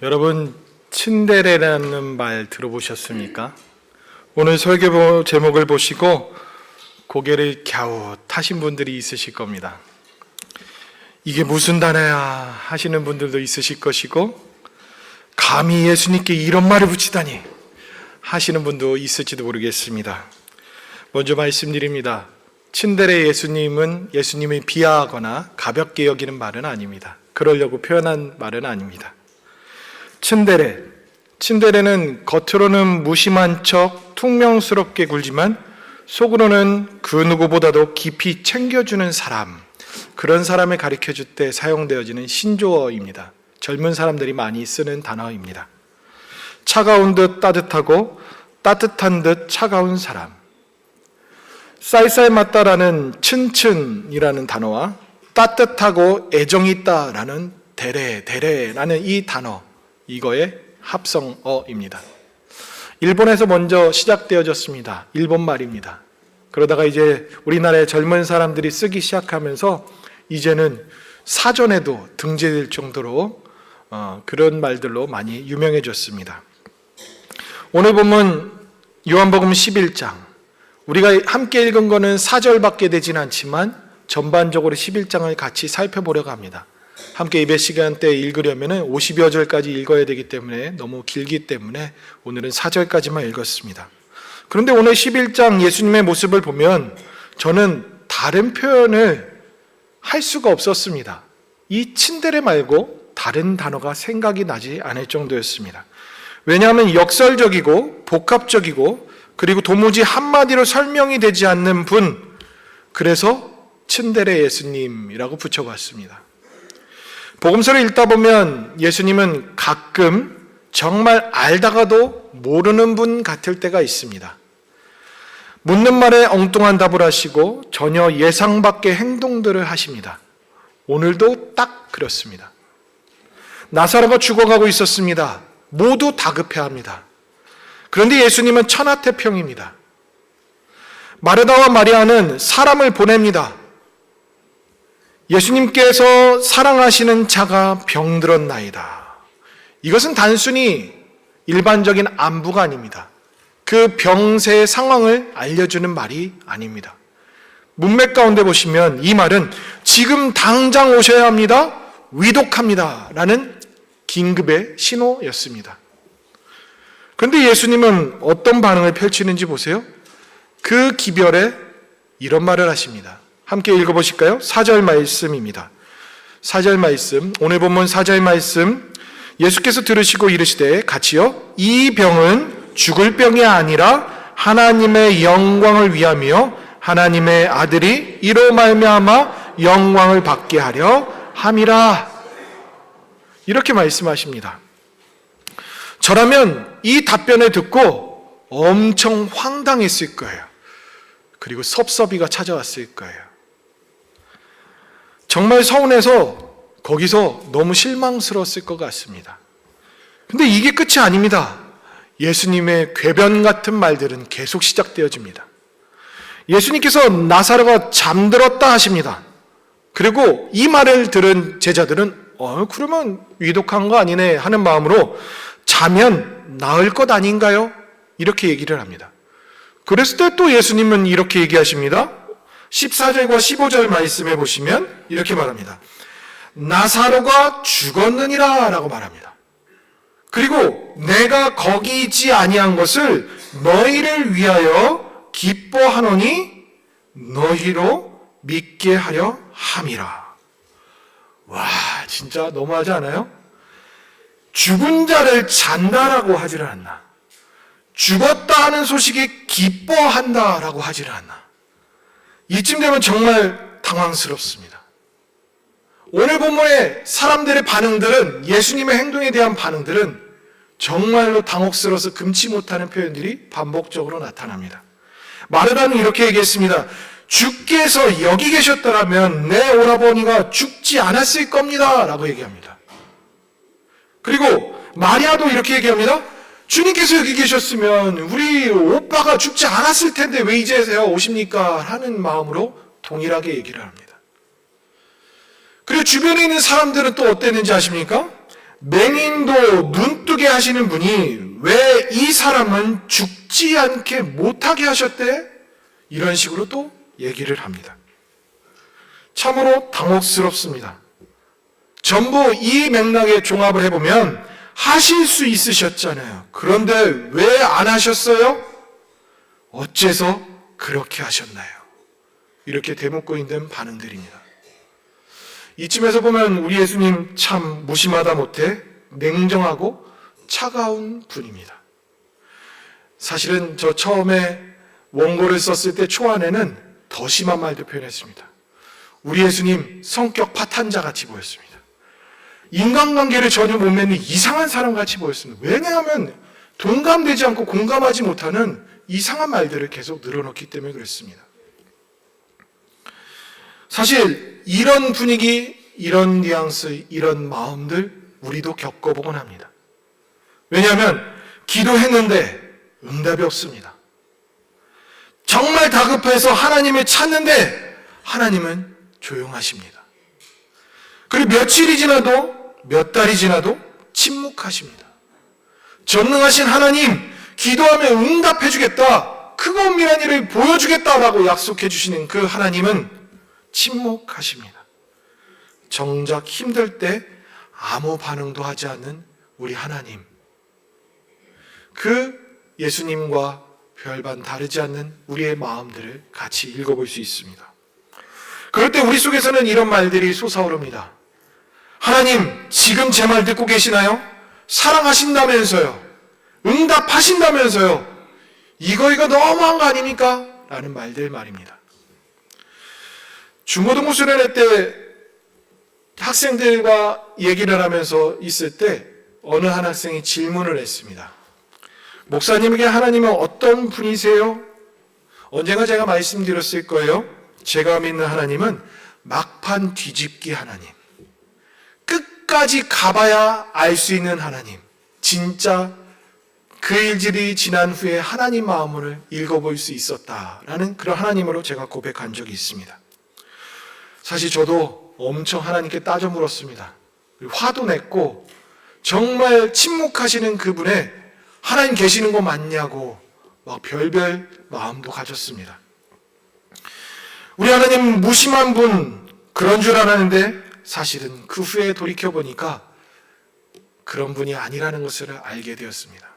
여러분, 츤데레라는 말 들어보셨습니까? 오늘 설교 제목을 보시고 고개를 갸웃하신 분들이 있으실 겁니다. 이게 무슨 단어야 하시는 분들도 있으실 것이고, 감히 예수님께 이런 말을 붙이다니 하시는 분도 있을지도 모르겠습니다. 먼저 말씀드립니다. 츤데레 예수님은 예수님을 비하하거나 가볍게 여기는 말은 아닙니다. 그러려고 표현한 말은 아닙니다. 츤데레는 겉으로는 무심한 척 퉁명스럽게 굴지만 속으로는 그 누구보다도 깊이 챙겨주는 사람, 그런 사람을 가리켜줄 때 사용되어지는 신조어입니다. 젊은 사람들이 많이 쓰는 단어입니다. 차가운 듯 따뜻하고 따뜻한 듯 차가운 사람. 쌀쌀 맞다라는 츤츤이라는 단어와 따뜻하고 애정이 있다라는 데레라는 이 단어, 이거의 합성어입니다. 일본에서 먼저 시작되어졌습니다. 일본 말입니다. 그러다가 이제 우리나라의 젊은 사람들이 쓰기 시작하면서 이제는 사전에도 등재될 정도로 그런 말들로 많이 유명해졌습니다. 오늘 보면 요한복음 11장, 우리가 함께 읽은 거는 4절밖에 되진 않지만 전반적으로 11장을 같이 살펴보려고 합니다. 함께 예배 시간 때 읽으려면 50여 절까지 읽어야 되기 때문에 너무 길기 때문에 오늘은 4절까지만 읽었습니다. 그런데 오늘 11장 예수님의 모습을 보면 저는 다른 표현을 할 수가 없었습니다. 이 츤데레 말고 다른 단어가 생각이 나지 않을 정도였습니다. 왜냐하면 역설적이고 복합적이고 그리고 도무지 한마디로 설명이 되지 않는 분, 그래서 츤데레 예수님이라고 붙여봤습니다. 복음서를 읽다 보면 예수님은 가끔 정말 알다가도 모르는 분 같을 때가 있습니다. 묻는 말에 엉뚱한 답을 하시고 전혀 예상 밖의 행동들을 하십니다. 오늘도 딱 그렇습니다. 나사로가 죽어가고 있었습니다. 모두 다급해합니다. 그런데 예수님은 천하태평입니다. 마르다와 마리아는 사람을 보냅니다. 예수님께서 사랑하시는 자가 병들었나이다. 이것은 단순히 일반적인 안부가 아닙니다. 그 병세의 상황을 알려주는 말이 아닙니다. 문맥 가운데 보시면 이 말은 지금 당장 오셔야 합니다. 위독합니다. 라는 긴급의 신호였습니다. 그런데 예수님은 어떤 반응을 펼치는지 보세요. 그 기별에 이런 말을 하십니다. 함께 읽어보실까요? 4절 말씀입니다. 4절 말씀, 오늘 본문 4절 말씀, 예수께서 들으시고 이르시되 같이요, 이 병은 죽을 병이 아니라 하나님의 영광을 위하며 하나님의 아들이 이로 말미암아 영광을 받게 하려 함이라. 이렇게 말씀하십니다. 저라면 이 답변을 듣고 엄청 황당했을 거예요. 그리고 섭섭이가 찾아왔을 거예요. 정말 서운해서 거기서 너무 실망스러웠을 것 같습니다. 근데 이게 끝이 아닙니다. 예수님의 궤변 같은 말들은 계속 시작되어집니다. 예수님께서 나사로가 잠들었다 하십니다. 그리고 이 말을 들은 제자들은 그러면 위독한 거 아니네 하는 마음으로 자면 나을 것 아닌가요? 이렇게 얘기를 합니다. 그랬을 때 또 예수님은 이렇게 얘기하십니다. 14절과 15절 말씀해 보시면 이렇게 말합니다. 나사로가 죽었느니라 라고 말합니다. 그리고 내가 거기 있지 아니한 것을 너희를 위하여 기뻐하노니 너희로 믿게 하려 함이라. 와, 진짜 너무하지 않아요? 죽은 자를 잔다라고 하지를 않나. 죽었다 하는 소식에 기뻐한다라고 하지를 않나. 이쯤 되면 정말 당황스럽습니다. 오늘 본문의 사람들의 반응들은, 예수님의 행동에 대한 반응들은 정말로 당혹스러워서 금치 못하는 표현들이 반복적으로 나타납니다. 마르다는 이렇게 얘기했습니다. 주께서 여기 계셨더라면 내 오라버니가 죽지 않았을 겁니다 라고 얘기합니다. 그리고 마리아도 이렇게 얘기합니다. 주님께서 여기 계셨으면 우리 오빠가 죽지 않았을 텐데 왜 이제서야 오십니까? 하는 마음으로 동일하게 얘기를 합니다. 그리고 주변에 있는 사람들은 또 어땠는지 아십니까? 맹인도 눈뜨게 하시는 분이 왜 이 사람은 죽지 않게 못하게 하셨대? 이런 식으로 또 얘기를 합니다. 참으로 당혹스럽습니다. 전부 이 맥락에 종합을 해보면 하실 수 있으셨잖아요. 그런데 왜 안 하셨어요? 어째서 그렇게 하셨나요? 이렇게 되묻고 있는 반응들입니다. 이쯤에서 보면 우리 예수님 참 무심하다 못해 냉정하고 차가운 분입니다. 사실은 저 처음에 원고를 썼을 때 초안에는 더 심한 말도 표현했습니다. 우리 예수님 성격 파탄자 같이 보였습니다. 인간관계를 전혀 못 맺는 이상한 사람 같이 보였습니다. 왜냐하면 동감되지 않고 공감하지 못하는 이상한 말들을 계속 늘어놓기 때문에 그렇습니다. 사실 이런 분위기, 이런 뉘앙스, 이런 마음들 우리도 겪어보곤 합니다. 왜냐하면 기도했는데 응답이 없습니다. 정말 다급해서 하나님을 찾는데 하나님은 조용하십니다. 그리고 며칠이 지나도 몇 달이 지나도 침묵하십니다. 전능하신 하나님, 기도하면 응답해 주겠다, 크고 엄밀한 일을 보여주겠다라고 약속해 주시는 그 하나님은 침묵하십니다. 정작 힘들 때 아무 반응도 하지 않는 우리 하나님, 그 예수님과 별반 다르지 않는 우리의 마음들을 같이 읽어볼 수 있습니다. 그럴 때 우리 속에서는 이런 말들이 솟아오릅니다. 하나님, 지금 제 말 듣고 계시나요? 사랑하신다면서요. 응답하신다면서요. 이거 너무한 거 아닙니까? 라는 말들 말입니다. 중고등부 수련회 때 학생들과 얘기를 하면서 있을 때 어느 한 학생이 질문을 했습니다. 목사님에게 하나님은 어떤 분이세요? 언젠가 제가 말씀드렸을 거예요. 제가 믿는 하나님은 막판 뒤집기 하나님, 끝까지 가봐야 알 수 있는 하나님, 진짜 그 일들이 지난 후에 하나님 마음을 읽어볼 수 있었다라는 그런 하나님으로 제가 고백한 적이 있습니다. 사실 저도 엄청 하나님께 따져 물었습니다. 화도 냈고 정말 침묵하시는 그분의 하나님 계시는 거 맞냐고 막 별별 마음도 가졌습니다. 우리 하나님 무심한 분 그런 줄 알았는데 사실은 그 후에 돌이켜보니까 그런 분이 아니라는 것을 알게 되었습니다.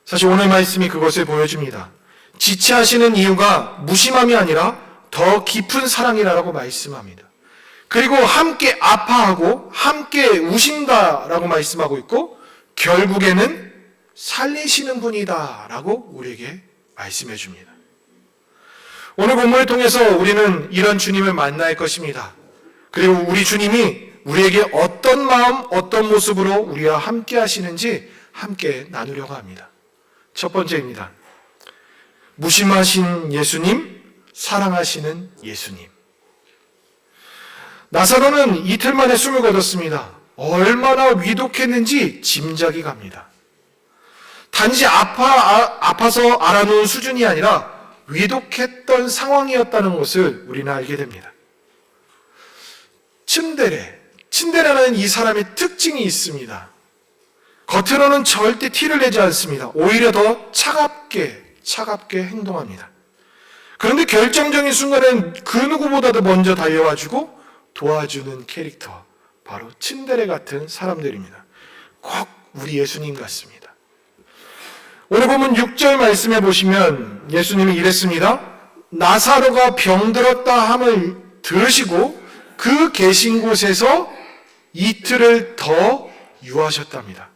사실 오늘 말씀이 그것을 보여줍니다. 지체하시는 이유가 무심함이 아니라 더 깊은 사랑이라고 말씀합니다. 그리고 함께 아파하고 함께 우신다라고 말씀하고 있고 결국에는 살리시는 분이다라고 우리에게 말씀해 줍니다. 오늘 본문을 통해서 우리는 이런 주님을 만날 것입니다. 그리고 우리 주님이 우리에게 어떤 마음, 어떤 모습으로 우리와 함께 하시는지 함께 나누려고 합니다. 첫 번째입니다. 무심하신 예수님, 사랑하시는 예수님. 나사로는 이틀 만에 숨을 거뒀습니다. 얼마나 위독했는지 짐작이 갑니다. 단지 아파서 알아놓은 수준이 아니라 위독했던 상황이었다는 것을 우리는 알게 됩니다. 츤데레라는 이 사람의 특징이 있습니다. 겉으로는 절대 티를 내지 않습니다. 오히려 더 차갑게 행동합니다. 그런데 결정적인 순간엔 그 누구보다도 먼저 달려와주고 도와주는 캐릭터, 바로 츤데레 같은 사람들입니다. 꼭 우리 예수님 같습니다. 오늘 보면 6절 말씀해 보시면 예수님이 이랬습니다. 나사로가 병들었다 함을 들으시고 그 계신 곳에서 이틀을 더 유하셨답니다.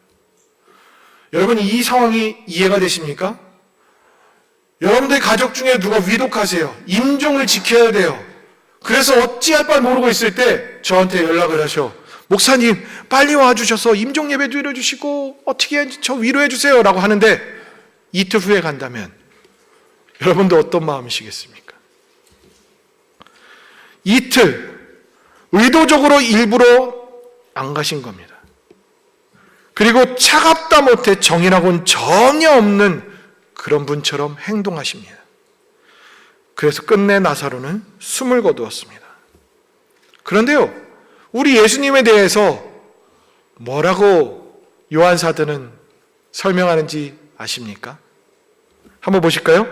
여러분, 이 상황이 이해가 되십니까? 여러분들 가족 중에 누가 위독하세요. 임종을 지켜야 돼요. 그래서 어찌할 바를 모르고 있을 때 저한테 연락을 하셔. 목사님, 빨리 와주셔서 임종 예배도 이뤄주시고 어떻게 저 위로해 주세요 라고 하는데 이틀 후에 간다면 여러분도 어떤 마음이시겠습니까? 이틀 의도적으로 일부러 안 가신 겁니다. 그리고 차갑다 못해 정이라고는 전혀 없는 그런 분처럼 행동하십니다. 그래서 끝내 나사로는 숨을 거두었습니다. 그런데요, 우리 예수님에 대해서 뭐라고 요한 사도는 설명하는지 아십니까? 한번 보실까요?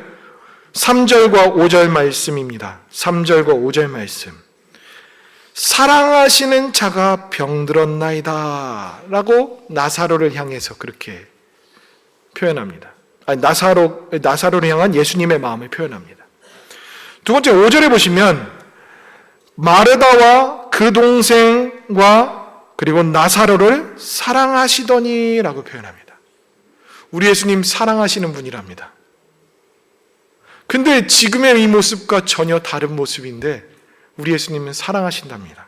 3절과 5절 말씀입니다. 3절과 5절 말씀. 사랑하시는 자가 병들었나이다 라고 나사로를 향해서 그렇게 표현합니다. 나사로를 향한 예수님의 마음을 표현합니다. 두 번째 5절에 보시면 마르다와 그 동생과 그리고 나사로를 사랑하시더니 라고 표현합니다. 우리 예수님 사랑하시는 분이랍니다. 근데 지금의 이 모습과 전혀 다른 모습인데 우리 예수님은 사랑하신답니다.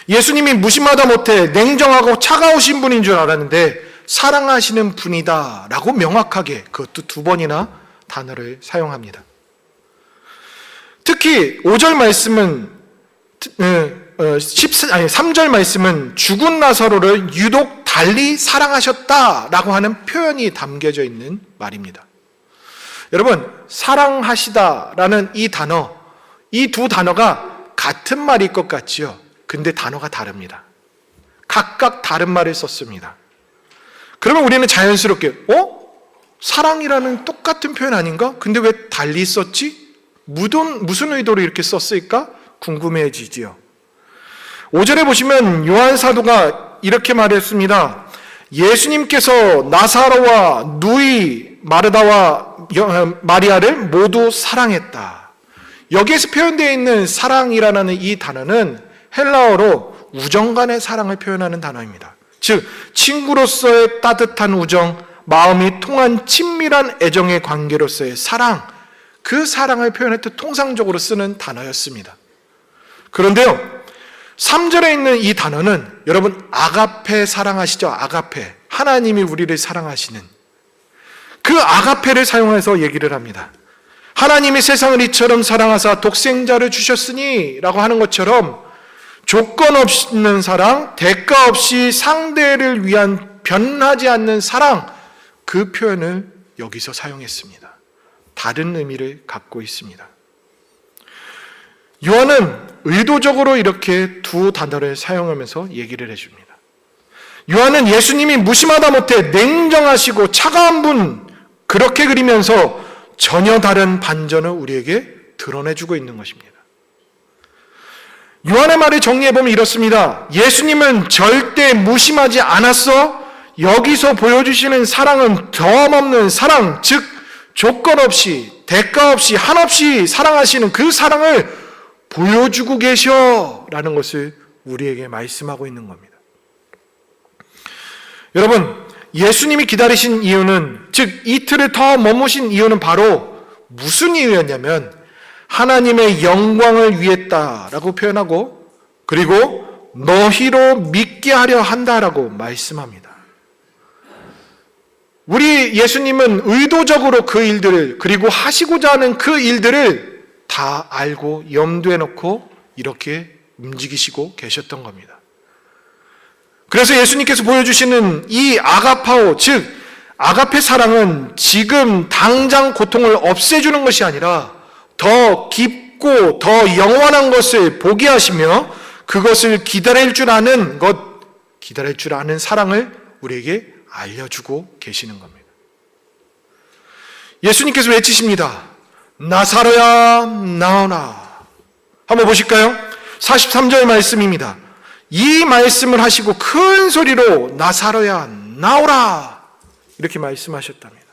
예수님이 무심하다 못해 냉정하고 차가우신 분인 줄 알았는데 사랑하시는 분이다 라고 명확하게 그것도 2번이나 단어를 사용합니다. 특히 5절 말씀은 3절 말씀은 죽은 나사로를 유독 달리 사랑하셨다라고 하는 표현이 담겨져 있는 말입니다. 여러분, 사랑하시다라는 이 단어, 이 두 단어가 같은 말일 것 같지요. 근데 단어가 다릅니다. 각각 다른 말을 썼습니다. 그러면 우리는 자연스럽게 사랑이라는 똑같은 표현 아닌가? 근데 왜 달리 썼지? 무슨 의도로 이렇게 썼을까? 궁금해지지요. 5절에 보시면 요한 사도가 이렇게 말했습니다. 예수님께서 나사로와 누이 마르다와 마리아를 모두 사랑했다. 여기에서 표현되어 있는 사랑이라는 이 단어는 헬라어로 우정간의 사랑을 표현하는 단어입니다. 즉 친구로서의 따뜻한 우정, 마음이 통한 친밀한 애정의 관계로서의 사랑, 그 사랑을 표현할 때 통상적으로 쓰는 단어였습니다. 그런데요, 3절에 있는 이 단어는 여러분 아가페 사랑하시죠? 아가페, 하나님이 우리를 사랑하시는 그 아가페를 사용해서 얘기를 합니다. 하나님이 세상을 이처럼 사랑하사 독생자를 주셨으니 라고 하는 것처럼 조건 없는 사랑, 대가 없이 상대를 위한 변하지 않는 사랑, 그 표현을 여기서 사용했습니다. 다른 의미를 갖고 있습니다. 요한은 의도적으로 이렇게 두 단어를 사용하면서 얘기를 해줍니다. 요한은 예수님이 무심하다 못해 냉정하시고 차가운 분, 그렇게 그리면서 전혀 다른 반전을 우리에게 드러내주고 있는 것입니다. 요한의 말을 정리해보면 이렇습니다. 예수님은 절대 무심하지 않았어. 여기서 보여주시는 사랑은 덤없는 사랑, 즉 조건 없이, 대가 없이, 한없이 사랑하시는 그 사랑을 보여주고 계셔라는 것을 우리에게 말씀하고 있는 겁니다. 여러분, 예수님이 기다리신 이유는, 즉 이틀을 더 머무신 이유는 바로 무슨 이유였냐면 하나님의 영광을 위했다라고 표현하고, 그리고 너희로 믿게 하려 한다라고 말씀합니다. 우리 예수님은 의도적으로 그 일들을, 그리고 하시고자 하는 그 일들을 다 알고 염두에 놓고 이렇게 움직이시고 계셨던 겁니다. 그래서 예수님께서 보여주시는 이 아가파오, 즉 아가페 사랑은 지금 당장 고통을 없애주는 것이 아니라 더 깊고 더 영원한 것을 보게 하시며 그것을 기다릴 줄 아는 사랑을 우리에게 알려주고 계시는 겁니다. 예수님께서 외치십니다. 나사로야 나오라. 한번 보실까요? 43절 말씀입니다. 이 말씀을 하시고 큰 소리로 나사로야 나오라 이렇게 말씀하셨답니다.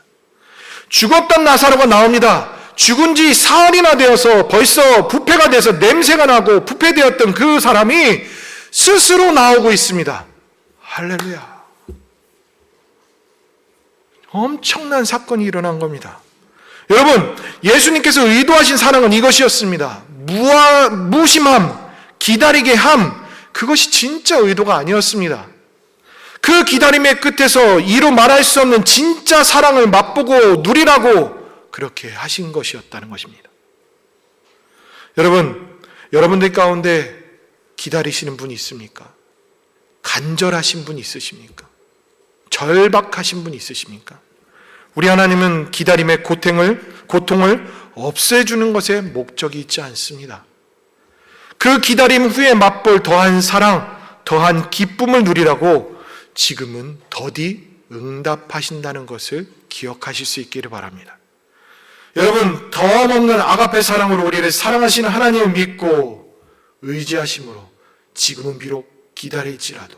죽었던 나사로가 나옵니다. 죽은 지 사흘이나 되어서 벌써 부패가 돼서 냄새가 나고 부패되었던 그 사람이 스스로 나오고 있습니다. 할렐루야. 엄청난 사건이 일어난 겁니다. 여러분, 예수님께서 의도하신 사랑은 이것이었습니다. 무심함, 기다리게 함, 그것이 진짜 의도가 아니었습니다. 그 기다림의 끝에서 이루 말할 수 없는 진짜 사랑을 맛보고 누리라고 그렇게 하신 것이었다는 것입니다. 여러분들 가운데 기다리시는 분이 있습니까? 간절하신 분이 있으십니까? 절박하신 분이 있으십니까? 우리 하나님은 기다림의 고통을 없애주는 것에 목적이 있지 않습니다. 그 기다림 후에 맛볼 더한 사랑, 더한 기쁨을 누리라고 지금은 더디 응답하신다는 것을 기억하실 수 있기를 바랍니다. 여러분, 더없는 아가페 사랑으로 우리를 사랑하시는 하나님을 믿고 의지하심으로 지금은 비록 기다릴지라도,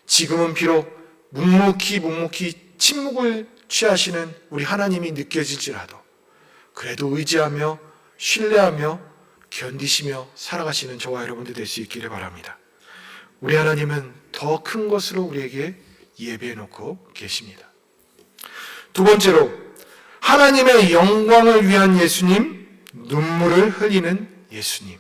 지금은 비록 묵묵히 침묵을 취하시는 우리 하나님이 느껴질지라도 그래도 의지하며 신뢰하며 견디시며 살아가시는 저와 여러분들 될 수 있기를 바랍니다. 우리 하나님은 더 큰 것으로 우리에게 예배해 놓고 계십니다. 두 번째로, 하나님의 영광을 위한 예수님, 눈물을 흘리는 예수님.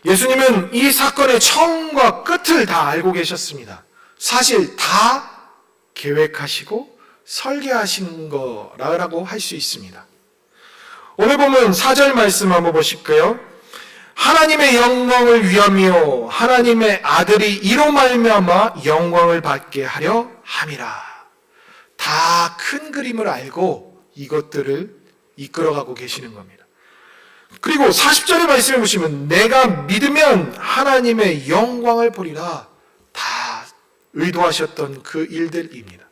예수님은 이 사건의 처음과 끝을 다 알고 계셨습니다. 사실 다 계획하시고 설계하신 거라고 할 수 있습니다. 오늘 보면 4절 말씀 한번 보실까요? 하나님의 영광을 위하며 하나님의 아들이 이로 말미암아 영광을 받게 하려 함이라. 다 큰 그림을 알고 이것들을 이끌어가고 계시는 겁니다. 그리고 40절의 말씀을 보시면 내가 믿으면 하나님의 영광을 보리라. 다 의도하셨던 그 일들입니다.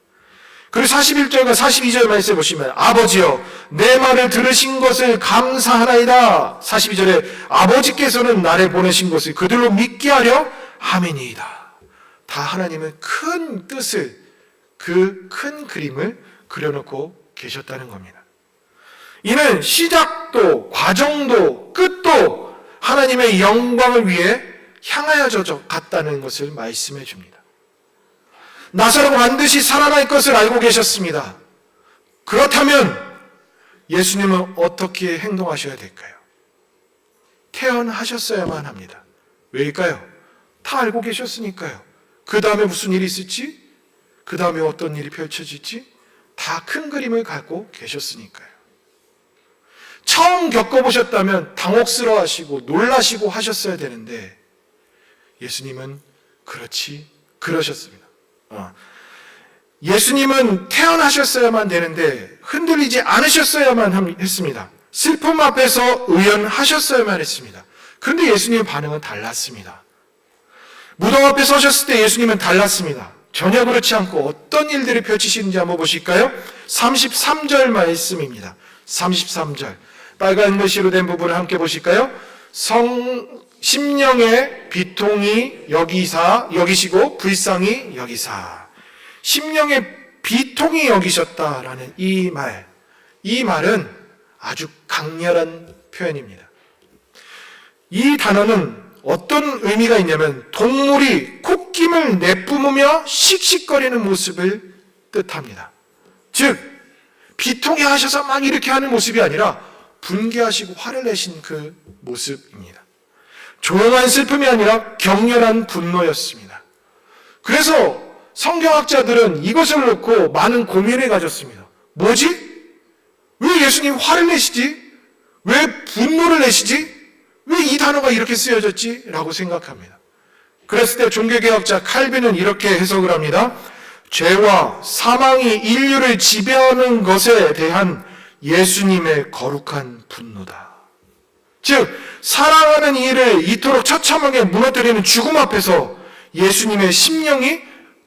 그리고 41절과 42절 말씀을 보시면 아버지여 내 말을 들으신 것을 감사하나이다. 42절에 아버지께서는 나를 보내신 것을 그들로 믿게 하려 함이니이다. 다 하나님은 큰 뜻을, 그 큰 그림을 그려놓고 계셨다는 겁니다. 이는 시작도 과정도 끝도 하나님의 영광을 위해 향하여져 갔다는 것을 말씀해 줍니다. 나사로가 반드시 살아날 것을 알고 계셨습니다. 그렇다면 예수님은 어떻게 행동하셔야 될까요? 태어나셨어야만 합니다. 왜일까요? 다 알고 계셨으니까요. 그 다음에 무슨 일이 있을지, 그 다음에 어떤 일이 펼쳐질지 다 큰 그림을 갖고 계셨으니까요. 처음 겪어보셨다면 당혹스러워하시고 놀라시고 하셨어야 되는데 예수님은 그러셨습니다. 예수님은 태어나셨어야만 되는데 흔들리지 않으셨어야만 했습니다. 슬픔 앞에서 의연하셨어야만 했습니다. 그런데 예수님의 반응은 달랐습니다. 무덤 앞에 서셨을 때 예수님은 달랐습니다. 전혀 그렇지 않고 어떤 일들이 펼치시는지 한번 보실까요? 33절 말씀입니다. 33절 빨간 글씨로 된 부분을 함께 보실까요? 심령의 비통이 여기시고 불쌍히 여기사. 심령의 비통이 여기셨다라는 이 말은 아주 강렬한 표현입니다. 이 단어는 어떤 의미가 있냐면 동물이 콧김을 내뿜으며 씩씩거리는 모습을 뜻합니다. 즉 비통해 하셔서 막 이렇게 하는 모습이 아니라 분개하시고 화를 내신 그 모습입니다. 조용한 슬픔이 아니라 격렬한 분노였습니다. 그래서 성경학자들은 이것을 놓고 많은 고민을 가졌습니다. 뭐지? 왜 예수님 화를 내시지? 왜 분노를 내시지? 왜 이 단어가 이렇게 쓰여졌지? 라고 생각합니다. 그랬을 때 종교개혁자 칼빈은 이렇게 해석을 합니다. 죄와 사망이 인류를 지배하는 것에 대한 예수님의 거룩한 분노다. 즉 사랑하는 이를 이토록 처참하게 무너뜨리는 죽음 앞에서 예수님의 심령이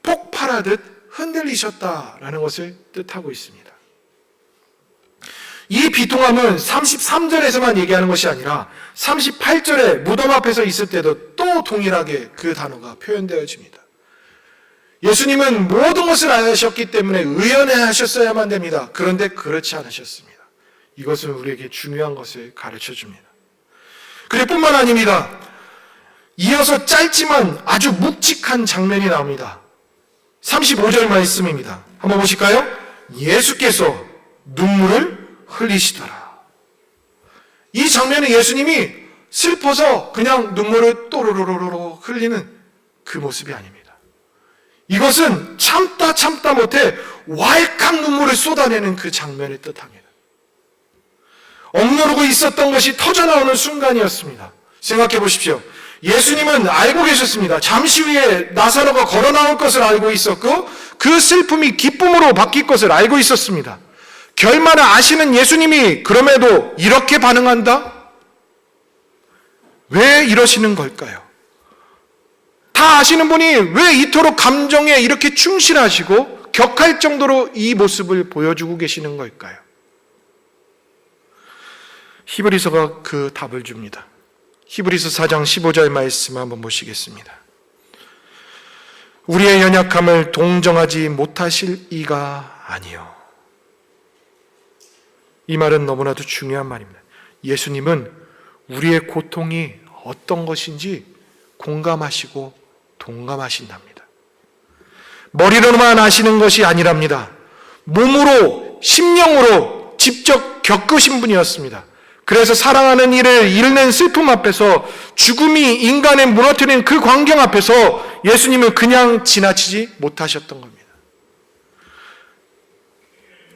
폭발하듯 흔들리셨다라는 것을 뜻하고 있습니다. 이 비통함은 33절에서만 얘기하는 것이 아니라 38절에 무덤 앞에서 있을 때도 또 동일하게 그 단어가 표현되어집니다. 예수님은 모든 것을 아셨기 때문에 의연해 하셨어야만 됩니다. 그런데 그렇지 않으셨습니다. 이것은 우리에게 중요한 것을 가르쳐 줍니다. 그럴 뿐만 아닙니다. 이어서 짧지만 아주 묵직한 장면이 나옵니다. 35절 말씀입니다. 한번 보실까요? 예수께서 눈물을 흘리시더라. 이 장면은 예수님이 슬퍼서 그냥 눈물을 또로로로로 흘리는 그 모습이 아닙니다. 이것은 참다 못해 왈칵 눈물을 쏟아내는 그 장면을 뜻합니다. 억누르고 있었던 것이 터져나오는 순간이었습니다. 생각해 보십시오. 예수님은 알고 계셨습니다. 잠시 후에 나사로가 걸어 나올 것을 알고 있었고 그 슬픔이 기쁨으로 바뀔 것을 알고 있었습니다. 결말을 아시는 예수님이 그럼에도 이렇게 반응한다? 왜 이러시는 걸까요? 다 아시는 분이 왜 이토록 감정에 이렇게 충실하시고 격할 정도로 이 모습을 보여주고 계시는 걸까요? 히브리서가 그 답을 줍니다. 히브리서 4장 15절 말씀 한번 보시겠습니다. 우리의 연약함을 동정하지 못하실 이가 아니요. 이 말은 너무나도 중요한 말입니다. 예수님은 우리의 고통이 어떤 것인지 공감하시고 동감하신답니다. 머리로만 아시는 것이 아니랍니다. 몸으로, 심령으로 직접 겪으신 분이었습니다. 그래서 사랑하는 이를 잃는 슬픔 앞에서, 죽음이 인간을 무너뜨리는 그 광경 앞에서 예수님은 그냥 지나치지 못하셨던 겁니다.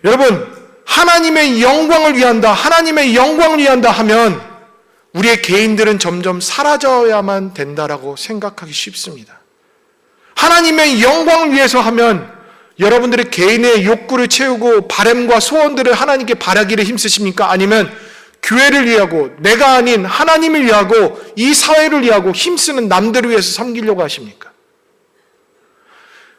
여러분, 하나님의 영광을 위한다, 하나님의 영광을 위한다 하면 우리의 개인들은 점점 사라져야만 된다라고 생각하기 쉽습니다. 하나님의 영광을 위해서 하면 여러분들의 개인의 욕구를 채우고 바람과 소원들을 하나님께 바라기를 힘쓰십니까? 아니면 교회를 위하고, 내가 아닌 하나님을 위하고, 이 사회를 위하고 힘쓰는 남들을 위해서 섬기려고 하십니까?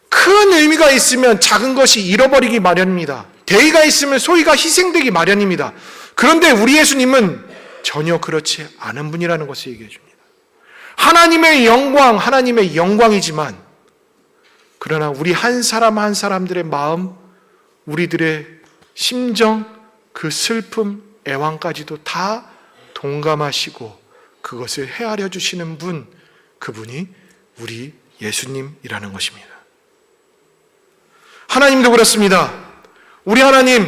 큰 의미가 있으면 작은 것이 잃어버리기 마련입니다. 대의가 있으면 소위가 희생되기 마련입니다. 그런데 우리 예수님은 전혀 그렇지 않은 분이라는 것을 얘기해 줍니다. 하나님의 영광, 하나님의 영광이지만, 그러나 우리 한 사람 한 사람들의 마음, 우리들의 심정, 그 슬픔, 애환까지도 다 동감하시고 그것을 헤아려 주시는 분, 그분이 우리 예수님이라는 것입니다. 하나님도 그렇습니다. 우리 하나님,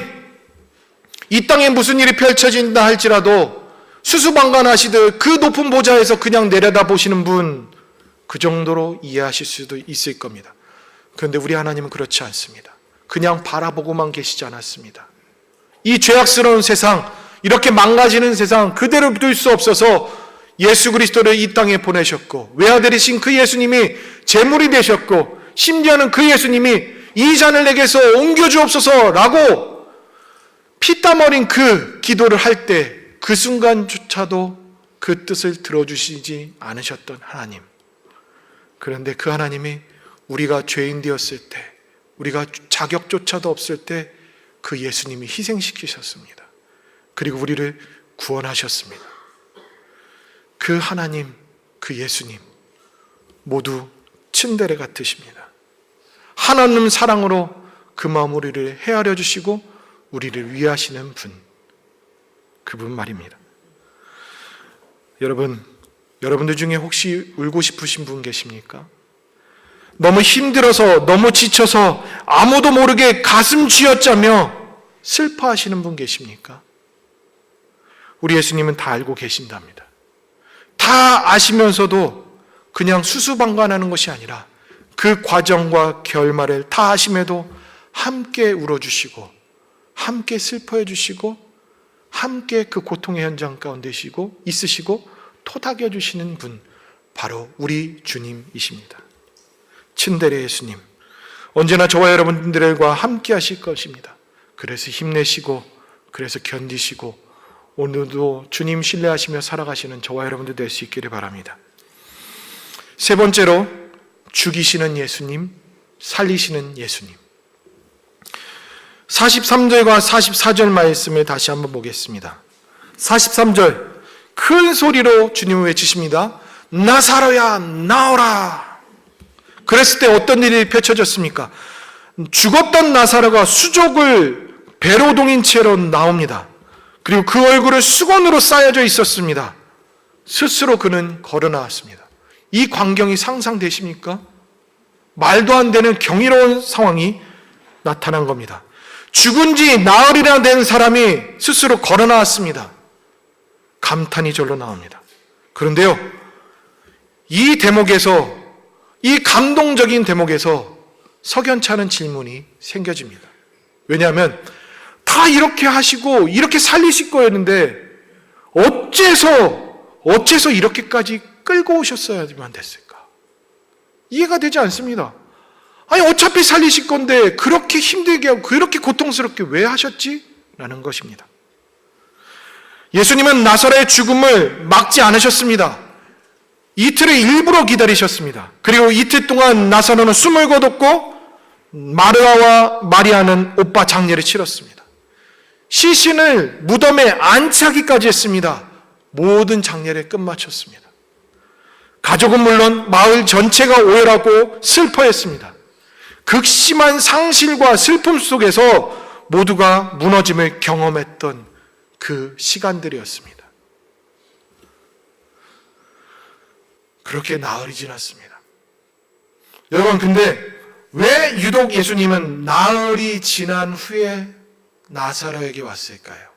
이 땅에 무슨 일이 펼쳐진다 할지라도 수수방관하시듯 그 높은 보좌에서 그냥 내려다보시는 분, 그 정도로 이해하실 수도 있을 겁니다. 그런데 우리 하나님은 그렇지 않습니다. 그냥 바라보고만 계시지 않았습니다. 이 죄악스러운 세상, 이렇게 망가지는 세상 그대로 둘 수 없어서 예수 그리스도를 이 땅에 보내셨고, 외아들이신 그 예수님이 제물이 되셨고, 심지어는 그 예수님이 이 잔을 내게서 옮겨주옵소서라고 피땀 어린 그 기도를 할 때 그 순간조차도 그 뜻을 들어주시지 않으셨던 하나님. 그런데 그 하나님이 우리가 죄인 되었을 때, 우리가 자격조차도 없을 때 그 예수님이 희생시키셨습니다. 그리고 우리를 구원하셨습니다. 그 하나님, 그 예수님 모두 츤데레 같으십니다. 하나님 사랑으로 그 마음 우리를 헤아려 주시고 우리를 위하시는 분, 그분 말입니다. 여러분들 중에 혹시 울고 싶으신 분 계십니까? 너무 힘들어서, 너무 지쳐서 아무도 모르게 가슴 쥐어짜며 슬퍼하시는 분 계십니까? 우리 예수님은 다 알고 계신답니다. 다 아시면서도 그냥 수수방관하는 것이 아니라 그 과정과 결말을 다 아심에도 함께 울어주시고, 함께 슬퍼해 주시고, 함께 그 고통의 현장 가운데 있으시고 토닥여 주시는 분, 바로 우리 주님이십니다. 츤데레 예수님, 언제나 저와 여러분들과 함께 하실 것입니다. 그래서 힘내시고, 그래서 견디시고, 오늘도 주님 신뢰하시며 살아가시는 저와 여러분들 될 수 있기를 바랍니다. 세 번째로, 죽이시는 예수님, 살리시는 예수님. 43절과 44절 말씀을 다시 한번 보겠습니다. 43절, 큰 소리로 주님을 외치십니다. 나사로야, 나오라. 그랬을 때 어떤 일이 펼쳐졌습니까? 죽었던 나사로가 수족을 배로 동인 채로 나옵니다. 그리고 그 얼굴은 수건으로 쌓여져 있었습니다. 스스로 그는 걸어 나왔습니다. 이 광경이 상상되십니까? 말도 안 되는 경이로운 상황이 나타난 겁니다. 죽은 지 나흘이나 된 사람이 스스로 걸어 나왔습니다. 감탄이 절로 나옵니다. 그런데요, 이 대목에서, 이 감동적인 대목에서 석연치 않은 질문이 생겨집니다. 왜냐하면 다 이렇게 하시고 이렇게 살리실 거였는데 어째서 이렇게까지 끌고 오셨어야만 됐을까? 이해가 되지 않습니다. 아니, 어차피 살리실 건데 그렇게 힘들게 하고 그렇게 고통스럽게 왜 하셨지? 라는 것입니다. 예수님은 나사로의 죽음을 막지 않으셨습니다. 이틀을 일부러 기다리셨습니다. 그리고 이틀 동안 나사로는 숨을 거뒀고 마르아와 마리아는 오빠 장례를 치렀습니다. 시신을 무덤에 안치하기까지 했습니다. 모든 장례를 끝마쳤습니다. 가족은 물론 마을 전체가 오열하고 슬퍼했습니다. 극심한 상실과 슬픔 속에서 모두가 무너짐을 경험했던 그 시간들이었습니다. 그렇게 나흘이 지났습니다. 여러분, 근데 왜 유독 예수님은 나흘이 지난 후에 나사로에게 왔을까요?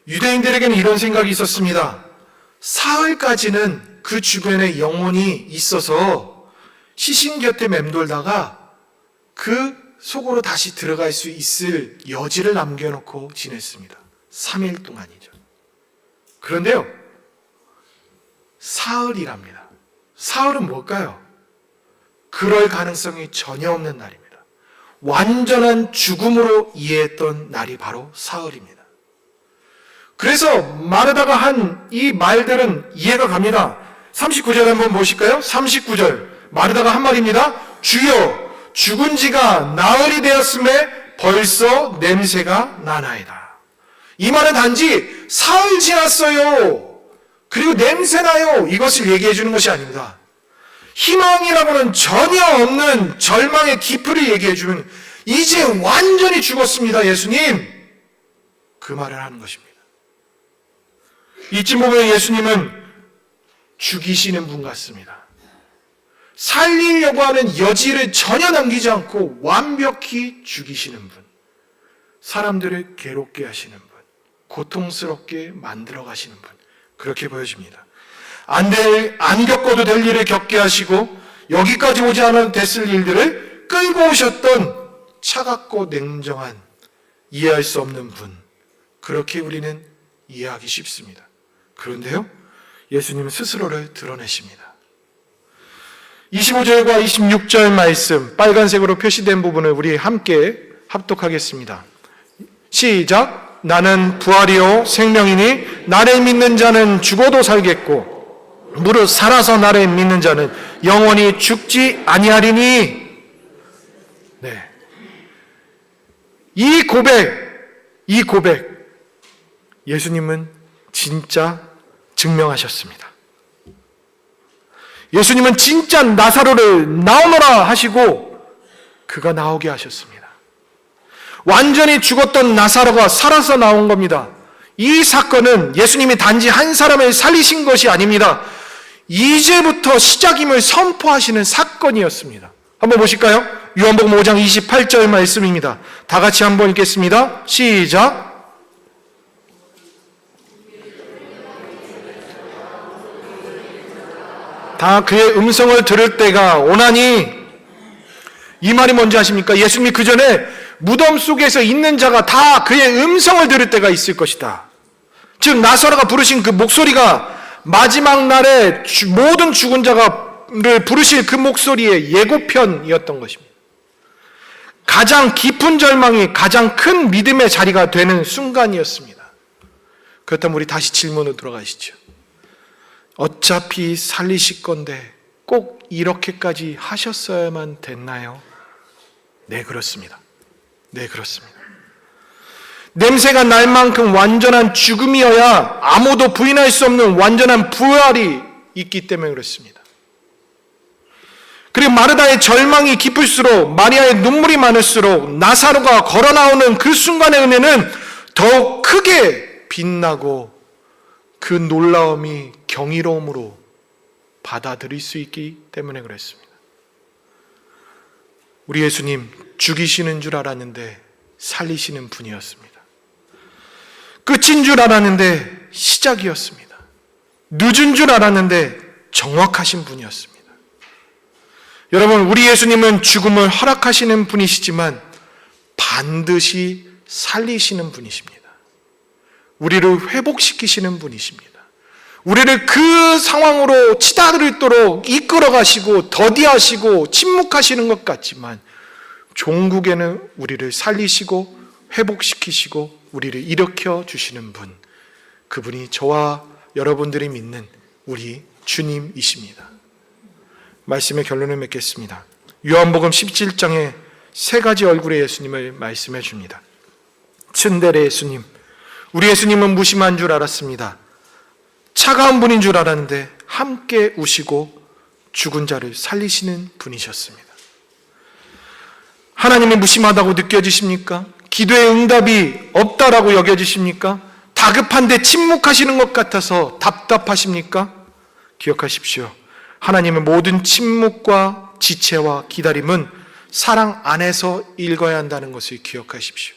유대인들에게는 이런 생각이 있었습니다. 사흘까지는 그 주변에 영혼이 있어서 시신 곁에 맴돌다가 그 속으로 다시 들어갈 수 있을 여지를 남겨놓고 지냈습니다. 3일 동안이죠. 그런데요, 사흘이랍니다. 사흘은 뭘까요? 그럴 가능성이 전혀 없는 날입니다. 완전한 죽음으로 이해했던 날이 바로 사흘입니다. 그래서 마르다가 한 이 말들은 이해가 갑니다. 39절 한번 보실까요? 39절 마르다가 한 말입니다. 주여, 죽은 지가 나흘이 되었음에 벌써 냄새가 나나이다. 이 말은 단지 사흘 지났어요, 그리고 냄새나요, 이것을 얘기해 주는 것이 아닙니다. 희망이라고는 전혀 없는 절망의 기표를 얘기해 주는, 이제 완전히 죽었습니다 예수님, 그 말을 하는 것입니다. 이쯤 보면 예수님은 죽이시는 분 같습니다. 살리려고 하는 여지를 전혀 남기지 않고 완벽히 죽이시는 분, 사람들을 괴롭게 하시는 분, 고통스럽게 만들어 가시는 분, 그렇게 보여집니다. 안 겪어도 될 일을 겪게 하시고 여기까지 오지 않아도 됐을 일들을 끌고 오셨던 차갑고 냉정한, 이해할 수 없는 분, 그렇게 우리는 이해하기 쉽습니다. 그런데요, 예수님은 스스로를 드러내십니다. 25절과 26절 말씀, 빨간색으로 표시된 부분을 우리 함께 합독하겠습니다. 시작. 나는 부활이요 생명이니 나를 믿는 자는 죽어도 살겠고 무릇 살아서 나를 믿는 자는 영원히 죽지 아니하리니. 네. 이 고백 예수님은 진짜 증명하셨습니다. 예수님은 진짜 나사로를 나오너라 하시고 그가 나오게 하셨습니다. 완전히 죽었던 나사로가 살아서 나온 겁니다. 이 사건은 예수님이 단지 한 사람을 살리신 것이 아닙니다. 이제부터 시작임을 선포하시는 사건이었습니다. 한번 보실까요? 요한복음 5장 28절 말씀입니다. 다 같이 한번 읽겠습니다. 시작. 다 그의 음성을 들을 때가 오나니. 이 말이 뭔지 아십니까? 예수님이 그 전에 무덤 속에서 있는 자가 다 그의 음성을 들을 때가 있을 것이다. 즉 나사로가 부르신 그 목소리가 마지막 날에 모든 죽은 자가를 부르실 그 목소리의 예고편이었던 것입니다. 가장 깊은 절망이 가장 큰 믿음의 자리가 되는 순간이었습니다. 그렇다면 우리 다시 질문으로 들어가시죠. 어차피 살리실 건데 꼭 이렇게까지 하셨어야만 됐나요? 네, 그렇습니다. 네, 그렇습니다. 냄새가 날 만큼 완전한 죽음이어야 아무도 부인할 수 없는 완전한 부활이 있기 때문에 그렇습니다. 그리고 마르다의 절망이 깊을수록, 마리아의 눈물이 많을수록 나사로가 걸어 나오는 그 순간의 은혜는 더욱 크게 빛나고 그 놀라움이 경이로움으로 받아들일 수 있기 때문에 그랬습니다. 우리 예수님 죽이시는 줄 알았는데 살리시는 분이었습니다. 끝인 줄 알았는데 시작이었습니다. 늦은 줄 알았는데 정확하신 분이었습니다. 여러분, 우리 예수님은 죽음을 허락하시는 분이시지만 반드시 살리시는 분이십니다. 우리를 회복시키시는 분이십니다. 우리를 그 상황으로 치달도록 이끌어 가시고 더디하시고 침묵하시는 것 같지만 종국에는 우리를 살리시고 회복시키시고 우리를 일으켜 주시는 분, 그분이 저와 여러분들이 믿는 우리 주님이십니다. 말씀의 결론을 맺겠습니다. 요한복음 17장에 세 가지 얼굴의 예수님을 말씀해 줍니다. 츤데레 예수님, 우리 예수님은 무심한 줄 알았습니다. 차가운 분인 줄 알았는데 함께 우시고 죽은 자를 살리시는 분이셨습니다. 하나님이 무심하다고 느껴지십니까? 기도의 응답이 없다라고 여겨지십니까? 다급한데 침묵하시는 것 같아서 답답하십니까? 기억하십시오. 하나님의 모든 침묵과 지체와 기다림은 사랑 안에서 읽어야 한다는 것을 기억하십시오.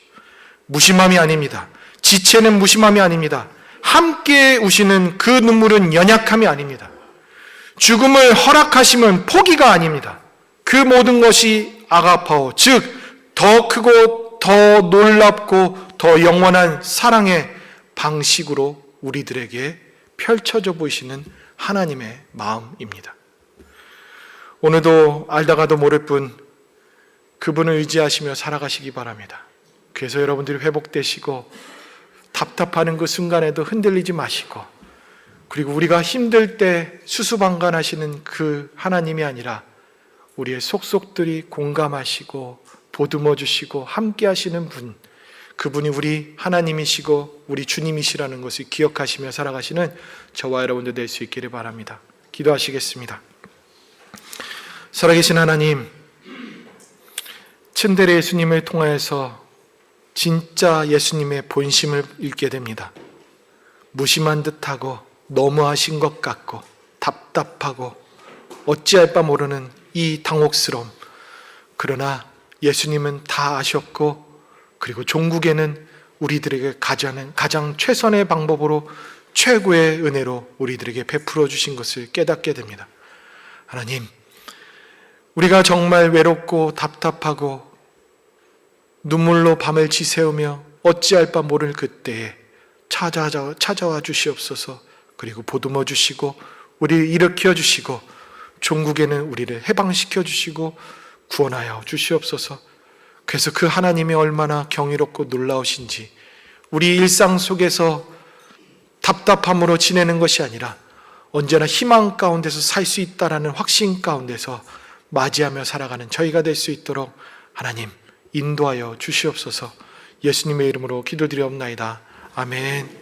무심함이 아닙니다. 지체는 무심함이 아닙니다. 함께 우시는 그 눈물은 연약함이 아닙니다. 죽음을 허락하심은 포기가 아닙니다. 그 모든 것이 아가파오, 즉 더 크고 더 놀랍고 더 영원한 사랑의 방식으로 우리들에게 펼쳐져 보이시는 하나님의 마음입니다. 오늘도 알다가도 모를 뿐 그분을 의지하시며 살아가시기 바랍니다. 그래서 여러분들이 회복되시고 답답하는 그 순간에도 흔들리지 마시고, 그리고 우리가 힘들 때 수수방관하시는 그 하나님이 아니라 우리의 속속들이 공감하시고 보듬어 주시고 함께 하시는 분, 그분이 우리 하나님이시고 우리 주님이시라는 것을 기억하시며 살아가시는 저와 여러분들 될 수 있기를 바랍니다. 기도하시겠습니다. 살아계신 하나님, 츤데레 예수님을 통하여서 진짜 예수님의 본심을 읽게 됩니다. 무심한 듯하고 너무하신 것 같고 답답하고 어찌할 바 모르는 이 당혹스러움, 그러나 예수님은 다 아셨고, 그리고 종국에는 우리들에게 가장 최선의 방법으로 최고의 은혜로 우리들에게 베풀어 주신 것을 깨닫게 됩니다. 하나님, 우리가 정말 외롭고 답답하고 눈물로 밤을 지새우며 어찌할 바 모를 그때에 찾아와 주시옵소서. 그리고 보듬어 주시고 우리를 일으켜 주시고 종국에는 우리를 해방시켜 주시고 구원하여 주시옵소서. 그래서 그 하나님이 얼마나 경이롭고 놀라우신지 우리 일상 속에서 답답함으로 지내는 것이 아니라 언제나 희망 가운데서 살 수 있다라는 확신 가운데서 맞이하며 살아가는 저희가 될 수 있도록 하나님 인도하여 주시옵소서. 예수님의 이름으로 기도드리옵나이다. 아멘.